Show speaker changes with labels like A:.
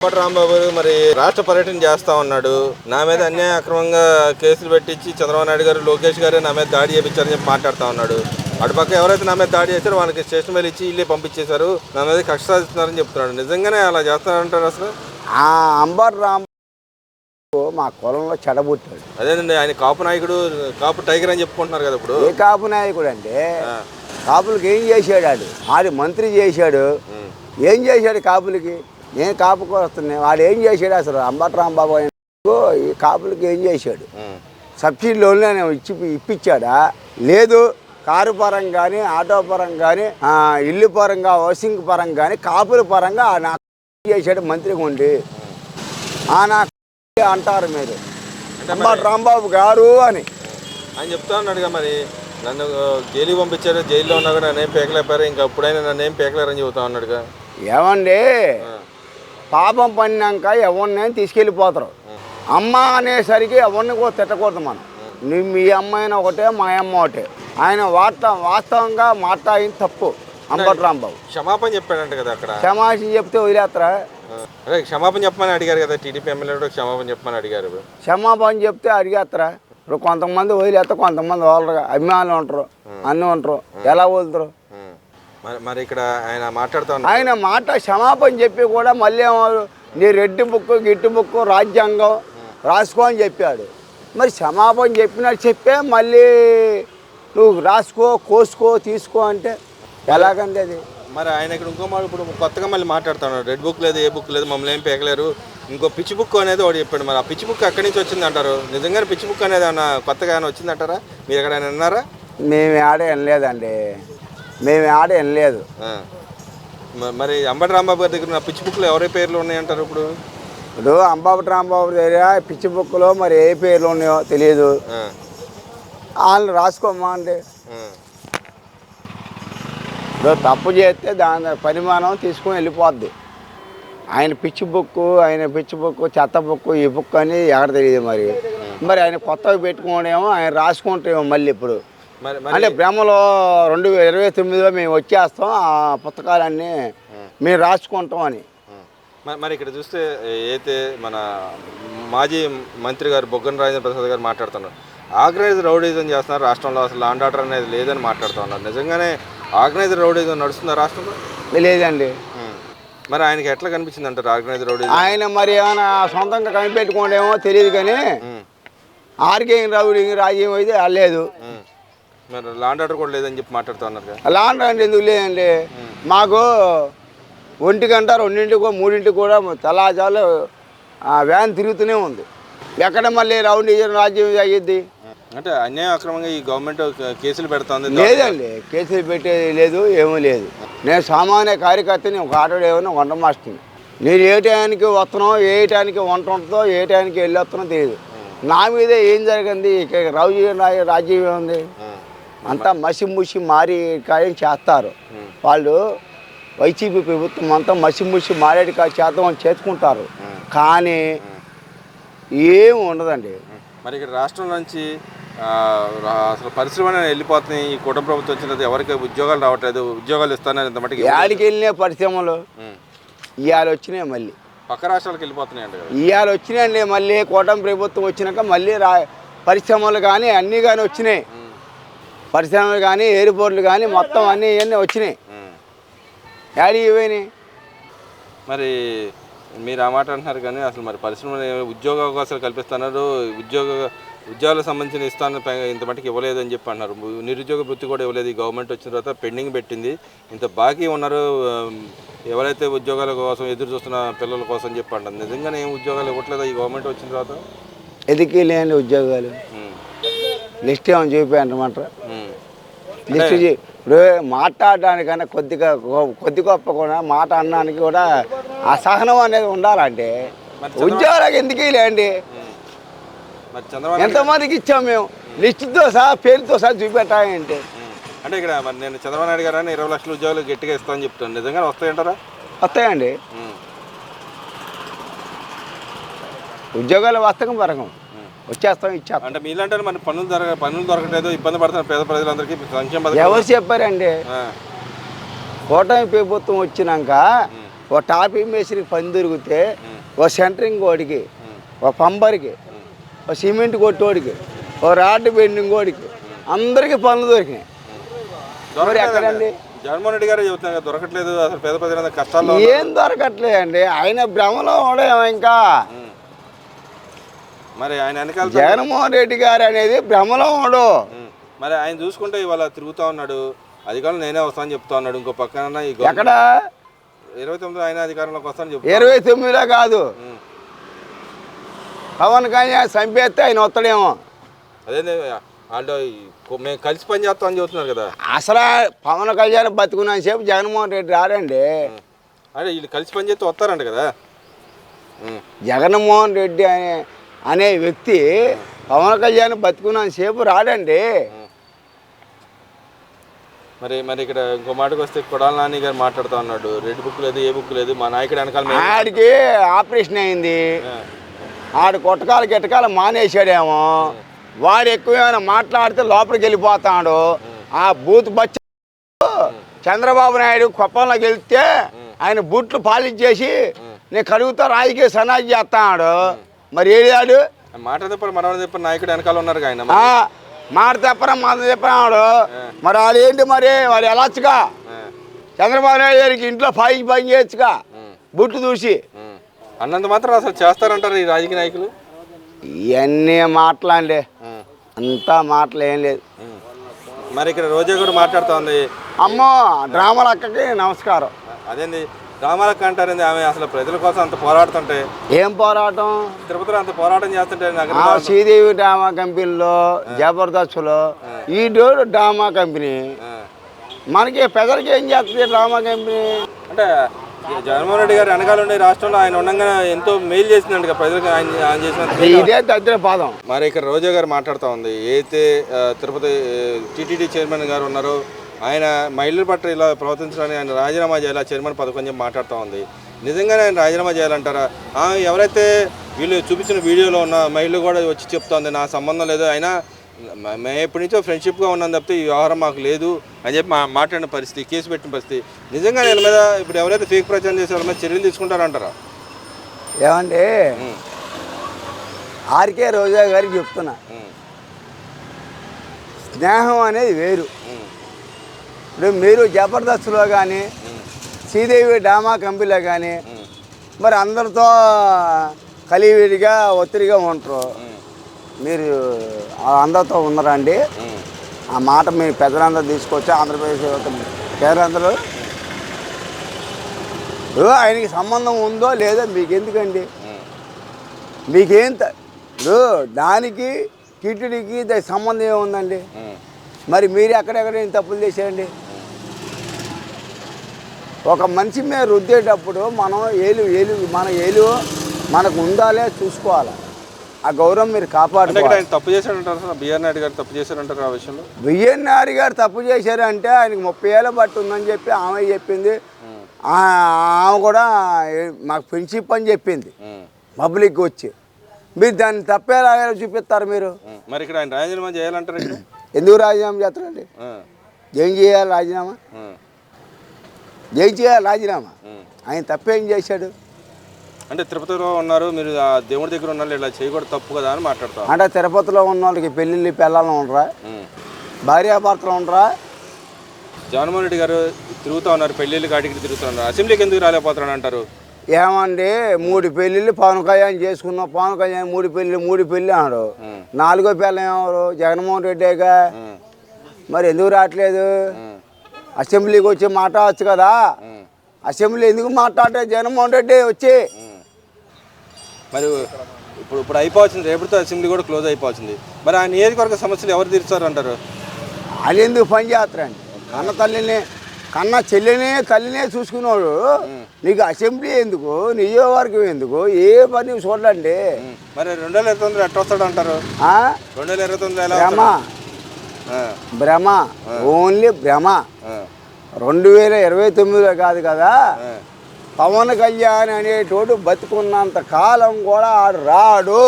A: రాంబాబు మరి రాష్ట్ర పర్యటన చేస్తా ఉన్నాడు. నా మీద అన్యాయ అక్రమంగా కేసులు పెట్టించి చంద్రబాబు నాయుడు గారు, లోకేష్ గారే నా మీద దాడి చేయించారని చెప్పి మాట్లాడుతూ ఉన్నాడు. అటుపక్క ఎవరైతే నా మీద దాడి చేశారో వాళ్ళకి స్టేషన్ మీద ఇచ్చి ఇల్లే పంపించేశారు, నా మీద కక్ష సాధిస్తున్నారని చెప్తున్నాడు. నిజంగానే అలా చేస్తున్నారంటారు అసలు?
B: అంబర్ రాంబాబు మా కులంలో చెడబుట్టాడు.
A: అదేనండి, ఆయన కాపు నాయకుడు, కాపు టైగర్ అని చెప్పుకుంటున్నారు కదా. ఇప్పుడు
B: ఏ కాపు నాయకుడు అంటే కాపులకి ఏం చేశాడు? వాడు మాది మంత్రి చేశాడు. ఏం చేశాడు కాపులకి? నేను కాపుకు వస్తున్నాను. వాడు ఏం చేశాడు అసలు? అంబటి రాంబాబు ఈ కాపులకి ఏం చేశాడు? సబ్సిడీ లోన్లు ఇప్పించాడా? లేదు. కారు పరంగా కానీ, ఆటో పరంగా కానీ, ఇల్లు పరంగా, హౌసింగ్ పరంగా కానీ, కాపుల పరంగా నాకు చేశాడు మంత్రిగా ఉండి. నాకు అంటారు మీరు అంబటి రాంబాబు గారు అని
A: ఆయన చెప్తా ఉన్నాడుగా. మరి నన్ను జైలు పంపించారు, జైల్లో ఉన్నా కూడా నన్నేం పేకలేపారు, ఇంకా అప్పుడైనా నన్నేం పేకలేరని చెబుతా ఉన్నాడుగా.
B: ఏమండి, పాపం పడినాక ఎవరినైనా తీసుకెళ్ళిపోతారు. అమ్మ అనేసరికి ఎవరిని కూడా తిట్టకూడదు మనం. మీ అమ్మాయిన ఒకటే, మా అమ్మ ఒకటే. ఆయన వాస్తవంగా మాట్లాడింది తప్పు. అంబటి రాంబాబు
A: క్షమాపణ చెప్పాడంట కదా అక్కడ.
B: క్షమాపణ చెప్తే వదిలేస్తారా?
A: అదే క్షమాపణ చెప్పమని అడిగారు కదా, టీడీపీ ఎమ్మెల్యే కూడా క్షమాపణ చెప్పమని అడిగారు.
B: క్షమాపణ చెప్తే అడిగేస్తారా? ఇప్పుడు కొంతమంది వదిలేస్తారు, కొంతమంది వాళ్ళరు అభిమానులు ఉంటారు, అన్నీ ఉంటారు. ఎలా వదులుతారు?
A: మరి ఇక్కడ ఆయన మాట్లాడుతూ
B: ఆయన క్షమాపణ చెప్పి కూడా మళ్ళీ నీ రెడ్డి బుక్కు, గిట్టి బుక్కు, రాజ్యాంగం రాసుకో అని చెప్పాడు. మరి క్షమాపణ చెప్పినట్టు చెప్పే మళ్ళీ నువ్వు రాసుకో, కోసుకో, తీసుకో అంటే ఎలాగండి అది?
A: మరి ఆయన ఇక్కడ ఇంకో ఇప్పుడు కొత్తగా మళ్ళీ మాట్లాడుతున్నాడు. రెడ్ బుక్ లేదు, ఏ బుక్ లేదు, మమ్మల్ని ఏం పేకలేరు, ఇంకో పిచ్చి బుక్ అనేది ఒకటి చెప్పాడు. మరి ఆ పిచ్చి బుక్ ఎక్కడి నుంచి వచ్చింది అంటారు? నిజంగానే పిచ్చి బుక్ అనేది ఏమన్నా కొత్తగా ఏమైనా వచ్చింది అంటారా? మీరు ఎక్కడైనా విన్నారా?
B: మేము ఆడ వినలేదండి, మేము ఆడ వినలేదు.
A: మరి అంబటి రాంబాబు గారి దగ్గర పిచ్చి బుక్లు ఎవరి పేర్లు ఉన్నాయంటారు? ఇప్పుడు
B: అంబటి రాంబాబు దగ్గర పిచ్చి బుక్లో మరి ఏ పేర్లు ఉన్నాయో తెలియదు. వాళ్ళు రాసుకోమ్మా అండి. ఇప్పుడు తప్పు చేస్తే దాని పరిమాణం తీసుకొని వెళ్ళిపోద్ది. ఆయన పిచ్చి బుక్, చెత్త బుక్, ఈ బుక్ అని ఎక్కడ తెలియదు. మరి ఆయన కొత్తవి పెట్టుకోవడేమో, ఆయన రాసుకుంటామో మళ్ళీ. ఇప్పుడు అంటే బ్రహ్మలో 2029లో మేము వచ్చేస్తాం, ఆ పుస్తకాలన్నీ మేము రాసుకుంటాం అని.
A: మరి ఇక్కడ చూస్తే అయితే మన మాజీ మంత్రి గారు బొగ్గన రాజేంద్ర ప్రసాద్ గారు మాట్లాడుతున్నారు. ఆర్గనైజ్డ్ రౌడీజం చేస్తున్నారు రాష్ట్రంలో, అసలు లాండ్ ఆర్డర్ అనేది లేదని మాట్లాడుతూ ఉన్నారు. నిజంగానే ఆర్గనైజ్డ్ రౌడీజం నడుస్తుందా రాష్ట్రంలో?
B: లేదండి.
A: మరి ఆయనకి ఎట్లా కనిపించింది అంటారు ఆర్గనైజ్డ్ రౌడీజం?
B: ఆయన మరి ఏమైనా సొంతంగా కనిపెట్టుకోండేమో తెలియదు, కానీ ఆర్గనైజ్డ్ రౌడీజం రాజ్యం అయితే లేదు.
A: మరి లాండ్ ఆర్డర్ కూడా లేదని చెప్పి మాట్లాడుతూ ఉన్నారు.
B: లాండ్ ఆర్డర్ ఎందుకు లేదండి? మాకు 1 గంట 2ంటికో 3ంటికి కూడా తెల్లాజాలు వ్యాన్ తిరుగుతూనే ఉంది. ఎక్కడ మళ్ళీ రౌడీజం రాజ్యం అయ్యిద్ది?
A: అంటే అన్యాయ అక్రమంగా ఈ గవర్నమెంట్ కేసులు పెడుతుంది.
B: లేదండి, కేసులు పెట్టేది లేదు, ఏమీ లేదు. నేను సామాన్య కార్యకర్తని, ఒక ఆటో ఏమైనా వంట మాస్టర్ని. నేను ఏ టైంకి వస్తున్నావు, ఏ టైంకి వంట ఉంటుందో, ఏ టైంకి వెళ్ళి వస్తున్నానో తెలియదు. నా మీదే ఏం జరిగింది? రాజ్యం ఏముంది? అంతా మసి మారి కార్యం చేస్తారు వాళ్ళు. వైసీపీ ప్రభుత్వం అంతా మసి మారేడు చేద్దామని చేసుకుంటారు, కానీ ఏం ఉండదండి.
A: మరి ఇక్కడ రాష్ట్రం నుంచి అసలు పరిశ్రమలు వెళ్ళిపోతున్నాయి. ఈ కూటమి ప్రభుత్వం వచ్చినది ఎవరికి ఉద్యోగాలు రావట్లేదు, ఉద్యోగాలు ఇస్తానని ఇంత మటుకు
B: ఏడికి వెళ్ళినాయి పరిశ్రమలు? ఇవాళ వచ్చినాయి, మళ్ళీ
A: పక్క రాష్ట్రాలకు వెళ్ళిపోతున్నాయి అండి.
B: ఇవాళ వచ్చినాయండి. మళ్ళీ కూటమి ప్రభుత్వం వచ్చినాక మళ్ళీ పరిశ్రమలు కానీ అన్నీ కానీ వచ్చినాయి. పరిశ్రమలు కానీ, ఎయిర్పోర్ట్లు కానీ మొత్తం అన్నీ వచ్చినాయి. యాడికి ఇవ్వని?
A: మరి మీరు ఆ మాట అంటున్నారు, కానీ అసలు మరి పరిశ్రమలు ఉద్యోగ అవకాశాలు కల్పిస్తున్నారు, ఉద్యోగాలకు సంబంధించిన ఇస్తాను ఇంత మటుకు ఇవ్వలేదు అని చెప్పి అంటున్నారు. నిరుద్యోగ వృత్తి కూడా ఇవ్వలేదు. ఈ గవర్నమెంట్ వచ్చిన తర్వాత పెండింగ్ పెట్టింది. ఇంత బాకీ ఉన్నారు ఎవరైతే ఉద్యోగాల కోసం ఎదురు చూస్తున్న పిల్లల కోసం చెప్పి అంటారు. నిజంగానే ఏం ఉద్యోగాలు ఇవ్వట్లేదా ఈ గవర్నమెంట్ వచ్చిన తర్వాత?
B: ఎదికి లేని ఉద్యోగాలు లిస్ట్ ఏమని చూపించమంటారా? లిస్ట్ ఇప్పుడు మాట్లాడడానికన్నా కొద్ది గొప్ప కూడా మాట అనడానికి కూడా ఆ సహనం అనేది ఉండాలంటే ఉద్యోగాలకు ఎందుకు లేండి? ఎంతమందికి ఇచ్చాం మేము? లిస్టుతో సహా, పేరుతో సహా చూపెట్టాలంటే.
A: అంటే ఇక్కడ మరి నేను చంద్రబాబు నాయుడు గారు 20 లక్షల ఉద్యోగాలు గట్టిగా ఇస్తామని చెప్తాను. నిజంగా వస్తాయంటారా?
B: వస్తాయండి. ఉద్యోగాలు వస్తకం పరకం వచ్చేస్తాం, ఇచ్చేస్తాం.
A: అంటే మీలాంటే మన పనులు దొరకలేదు, ఇబ్బంది పడుతున్న పేద ప్రజలందరికీ సంక్షేమ పథకం
B: ఎవరు చెప్పారండి? కూటమి ప్రభుత్వం వచ్చినాక ఓ టాపీ మేస్త్రికి పని దొరికితే ఓ సెంటరింగ్ కోడికి, ఓ పంబర్కి, ఓ సిమెంట్ కొట్టోడికి, ఓ రాడ్ బెండింగ్ కోడికి అందరికీ పనులు దొరికినాయి. మరి ఎక్కడండి?
A: జగన్మోహన్ రెడ్డి గారు చెబుతున్నారు కదా, దొరకట్లేదు అసలు పేద ప్రజలందరూ కష్టాల్లో.
B: ఏం దొరకట్లేదండి, ఆయన భ్రమలో ఉండేమో ఇంకా.
A: మరి ఆయన వెనకాల
B: జగన్మోహన్ రెడ్డి గారు అనేది భ్రమలో ఉండు.
A: మరి ఆయన చూసుకుంటే ఇవాళ తిరుగుతూ ఉన్నాడు, అధికారులు నేనే వస్తానని చెప్తా ఉన్నాడు. ఇంకో పక్కన
B: ఎక్కడ
A: 29 ఆయన అధికారంలోకి వస్తానని చెప్తా.
B: 29లో కాదు, పవన్ కళ్యాణ్ చంపేస్తే ఆయన వస్తాడేమో.
A: అదే వాళ్ళు మేము కలిసి పని చేస్తామని చెబుతున్నారు కదా.
B: అసలు పవన్ కళ్యాణ్ బతుకున్నాను సేపు జగన్మోహన్ రెడ్డి రాడండి.
A: అంటే వీళ్ళు కలిసి పని చేస్తే వస్తారంట కదా.
B: జగన్మోహన్ రెడ్డి అనే వ్యక్తి పవన్ కళ్యాణ్ బతుకున్నాను సేపు రాడండి.
A: మరి మరి ఇక్కడ ఇంకో మాటకు వస్తే కొడాల నాని గారు మాట్లాడుతూ ఉన్నాడు, రెడ్ బుక్ లేదు, ఏ బుక్ లేదు, మా నాయకుడు వెనకాల.
B: ఆడికి ఆపరేషన్ అయింది, ఆడు కొట్టకాలు గిట్టకాలు మానేశాడేమో. వాడు ఎక్కువేమైనా మాట్లాడితే లోపలికి వెళ్ళిపోతాడు. ఆ బూత్ బచ్చ చంద్రబాబు నాయుడు కొప్పంలోకి వెళ్తే ఆయన బూట్లు పాలిష్ చేసి నేను కడుగుతా రాజకీయ సన్నాజి చేస్తాడు. మరి ఏడాడు
A: మాట చెప్పారు, మన చెప్పారు, నాయకుడు వెనకాల ఉన్నారు ఆయన.
B: మాట చెప్పరా మాట చెప్పినాడు. మరి వాళ్ళు ఏంటి, మరి వాళ్ళు వెళ్ళొచ్చుగా చంద్రబాబు నాయుడు గారికి ఇంట్లో పని చేయొచ్చుగా బుట్లు చూసి.
A: అన్నంత మాత్రం అసలు చేస్తారంటారు ఈ రాజకీయ నాయకులు.
B: ఇవన్నీ మాటలండి, అంతా మాటలు ఏం లేదు.
A: మరి ఇక్కడ రోజా కూడా మాట్లాడుతూ ఉంది.
B: అమ్మో డ్రామాలక్కకి నమస్కారం.
A: అదేంది డ్రామాలక్క అంటారండి, ఆమె అసలు ప్రజల కోసం అంత పోరాడుతుంటే.
B: ఏం పోరాటం?
A: తిరుపతిలో అంత పోరాటం చేస్తుంటే
B: శ్రీదేవి డ్రామా కంపెనీలో, జబర్దస్త్లో, ఈ డోర్ డ్రామా కంపెనీ మనకి ప్రజలకి ఏం చేస్తుంది డ్రామా కంపెనీ
A: అంటే. జగన్మోహన్ రెడ్డి గారు వెనకాల ఉండే రాష్ట్రంలో ఆయన ఉండగా ఎంతో మేలు చేసిందండి ప్రజలకు. ఆయన చేసిన
B: ఇదే తగ్గిన పాదం.
A: మరి ఇక్కడ రోజా గారు మాట్లాడుతూ ఉంది, అయితే తిరుపతి టీటీడీ చైర్మన్ గారు ఉన్నారో ఆయన మహిళల పట్ల ఇలా ప్రవర్తించడానికి ఆయన రాజీనామా చేయాలి, చైర్మన్ పథకం చెప్పి మాట్లాడుతూ ఉంది. నిజంగానే ఆయన రాజీనామా చేయాలంటారా? ఎవరైతే వీళ్ళు చూపించిన వీడియోలో ఉన్న మహిళలు కూడా వచ్చి చెప్తోంది నా సంబంధం లేదు, అయినా మేము ఎప్పటి నుంచో ఫ్రెండ్షిప్గా ఉన్నాం తప్పితే ఈ వ్యవహారం మాకు లేదు అని చెప్పి మాట్లాడిన పరిస్థితి, కేసు పెట్టిన పరిస్థితి. నిజంగా వీళ్ళ మీద ఇప్పుడు ఎవరైతే ఫేక్ ప్రచారం చేసే వాళ్ళ మీద చర్యలు తీసుకుంటారంటారా?
B: ఏమండి, ఆర్కే రోజా గారికి చెప్తున్నా, స్నేహం అనేది వేరు. ఇప్పుడు మీరు జబర్దస్త్లో కానీ, శ్రీదేవి డ్రామా కంపెనీలో కానీ మరి అందరితో కలివిడిగా ఒత్తిడిగా ఉంటారు. మీరు అందరితో ఉన్నారండి. ఆ మాట మీ పెద్దలందరూ తీసుకొచ్చి ఆంధ్రప్రదేశ్ పేరందరూ ఆయనకి సంబంధం ఉందో లేదో మీకు ఎందుకండి? మీకేం దానికి టీటీడీకి దానికి సంబంధం ఏముందండి? మరి మీరు ఎక్కడెక్కడ తప్పులు చేశారండి? ఒక మనిషి మీద రుద్దేటప్పుడు మనం మన ఏలు మనకు ఉండాలే చూసుకోవాలి. ఆ గౌరవం మీరు కాపాడుకోవాలి.
A: తప్పు చేశారంటారు బిఆర్ నాయుడు గారు, తప్పు చేశారంటారు ఆ విషయంలో.
B: బిఆర్ నాయుడు గారు తప్పు చేశారంటే ఆయనకి 30 ఏళ్ళ బట్టి ఉందని చెప్పి ఆమె చెప్పింది. ఆమె కూడా మాకు ఫ్రెండ్షిప్ అని చెప్పింది పబ్లిక్ వచ్చి. మీరు దాన్ని తప్పేలా చూపిస్తారు మీరు?
A: మరి ఇక్కడ ఆయన రాజీనామా చేయాలంటారు.
B: ఎందుకు రాజీనామా చేస్తారండి? ఏం చేయాలి రాజీనామా? ఏం చేయాలి రాజీనామా? ఆయన తప్పేం చేశాడు?
A: అంటే తిరుపతిలో ఉన్నారు మీరు, ఆ దేవుడి దగ్గర ఉన్నారు, ఇలా చేయకూడదు తప్పు కదా అని మాట్లాడతారు.
B: అంటే తిరుపతిలో ఉన్న వాళ్ళకి పెళ్ళిళ్ళు పిల్లలు ఉండరా, భార్యాభర్తలు ఉండరా?
A: జగన్మోహన్ రెడ్డి గారు తిరుగుతూ ఉన్నారు, పెళ్ళిళ్ళు కాటికి తిరుగుతూ ఉన్నారు, అసెంబ్లీకి ఎందుకు రాలేకపోతారని అంటారు.
B: ఏమండి 3 పెళ్ళిళ్ళు పవన్ కళ్యాణ్ చేసుకున్నాం, పవన్ కళ్యాణ్ 3 పెళ్ళి అన్నాడు. 4వ పిల్ల ఎవరు? జగన్మోహన్ రెడ్డిగా. మరి ఎందుకు రావట్లేదు? అసెంబ్లీకి వచ్చి మాట్లాడవచ్చు కదా. అసెంబ్లీ ఎందుకు మాట్లాడే జగన్మోహన్ రెడ్డి వచ్చి?
A: మరి ఇప్పుడు అయిపోవచ్చింది, రేపటితో అసెంబ్లీ కూడా క్లోజ్ అయిపోవచ్చింది. మరి ఆ నియోజకవర్గ సమస్యలు ఎవరు తీరుస్తారు అంటారు?
B: అది ఎందుకు పని చేస్తారండి? కన్న చెల్లినే తల్లినే చూసుకున్నాడు. నీకు అసెంబ్లీ ఎందుకు, నియోజకవర్గం ఎందుకు, ఏ పని చూడండి.
A: మరి 2029 ఎట్లా వస్తాడు అంటారు? 2029
B: భ్రమ, ఓన్లీ భ్రమ. 2029లో కాదు కదా. పవన్ కళ్యాణ్ అనేటోడు బతుకున్నంత కాలం కూడా ఆడు రాడు.